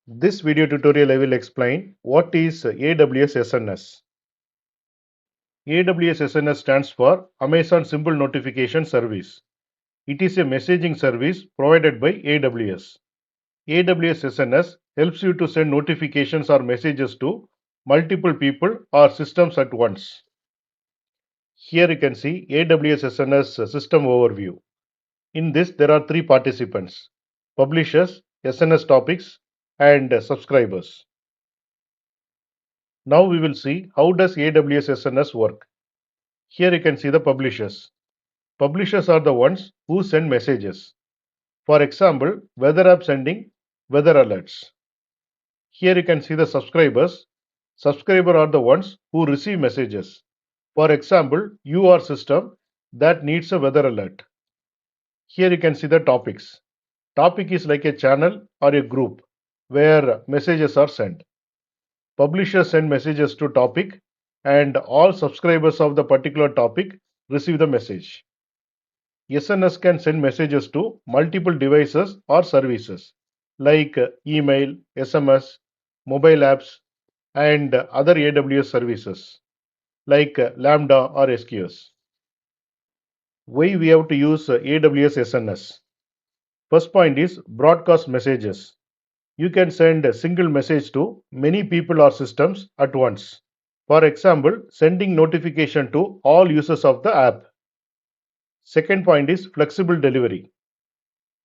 This video tutorial I will explain what is AWS SNS. AWS SNS stands for Amazon Simple Notification Service. It is a messaging service provided by AWS. AWS SNS helps you to send notifications or messages to multiple people or systems at once. Here you can see AWS SNS system overview. In this there are three participants: publishers, SNS topics and subscribers. Now we will see how does AWS SNS work. Here you can see the publishers. Publishers are the ones who send messages. For example, weather app sending weather alerts. Here you can see the subscribers. Subscribers are the ones who receive messages. For example, your system that needs a weather alert. Here you can see the topics. Topic is like a channel or a group where messages are sent. Publishers send messages to topic and all subscribers of the particular topic receive the message. SNS can send messages to multiple devices or services like email, SMS, mobile apps, and other AWS services like Lambda or SQS. Why we have to use AWS SNS? First point is broadcast messages. You can send a single message to many people or systems at once. For example, sending notification to all users of the app. Second point is flexible delivery.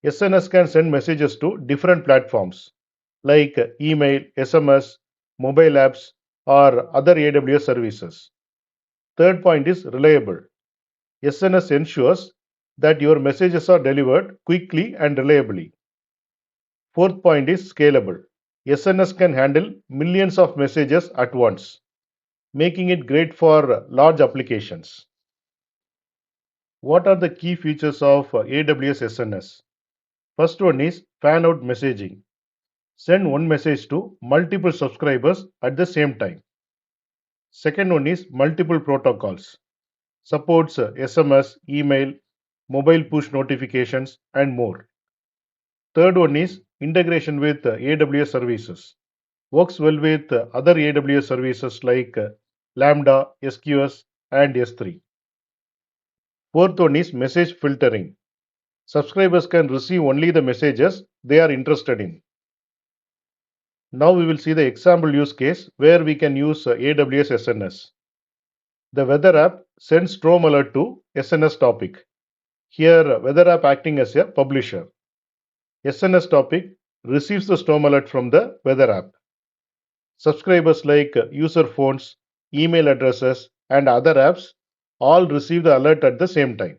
SNS can send messages to different platforms like email, SMS, mobile apps, or other AWS services. Third point is reliable. SNS ensures that your messages are delivered quickly and reliably. Fourth point is scalable. SNS can handle millions of messages at once, making it great for large applications. What are the key features of AWS SNS? First one is fan out messaging. Send one message to multiple subscribers at the same time. Second one is multiple protocols. Supports SMS, email, mobile push notifications, and more. Third one is integration with AWS services. Works well with other AWS services like Lambda, SQS, and S3. Fourth one is message filtering. Subscribers can receive only the messages they are interested in. Now we will see the example use case where we can use AWS SNS. The weather app sends storm alert to SNS topic. Here weather app acting as a publisher. SNS topic receives the storm alert from the weather app. Subscribers like user phones, email addresses, and other apps all receive the alert at the same time.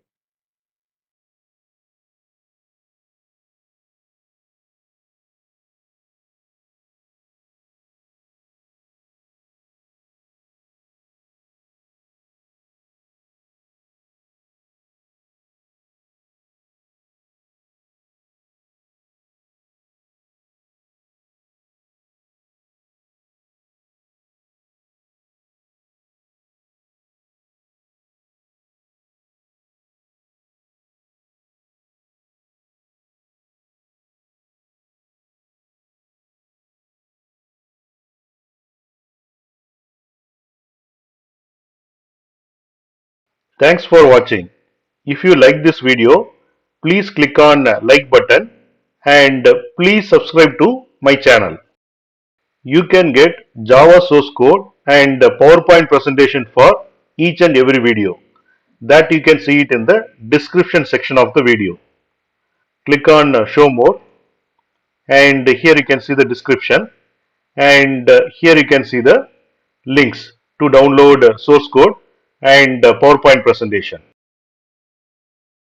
Thanks for watching. If you like this video, please click on like button and please subscribe to my channel. You can get Java source code and PowerPoint presentation for each and every video. That you can see it in the description section of the video. Click on show more and here you can see the description and here you can see the links to download source code and PowerPoint presentation.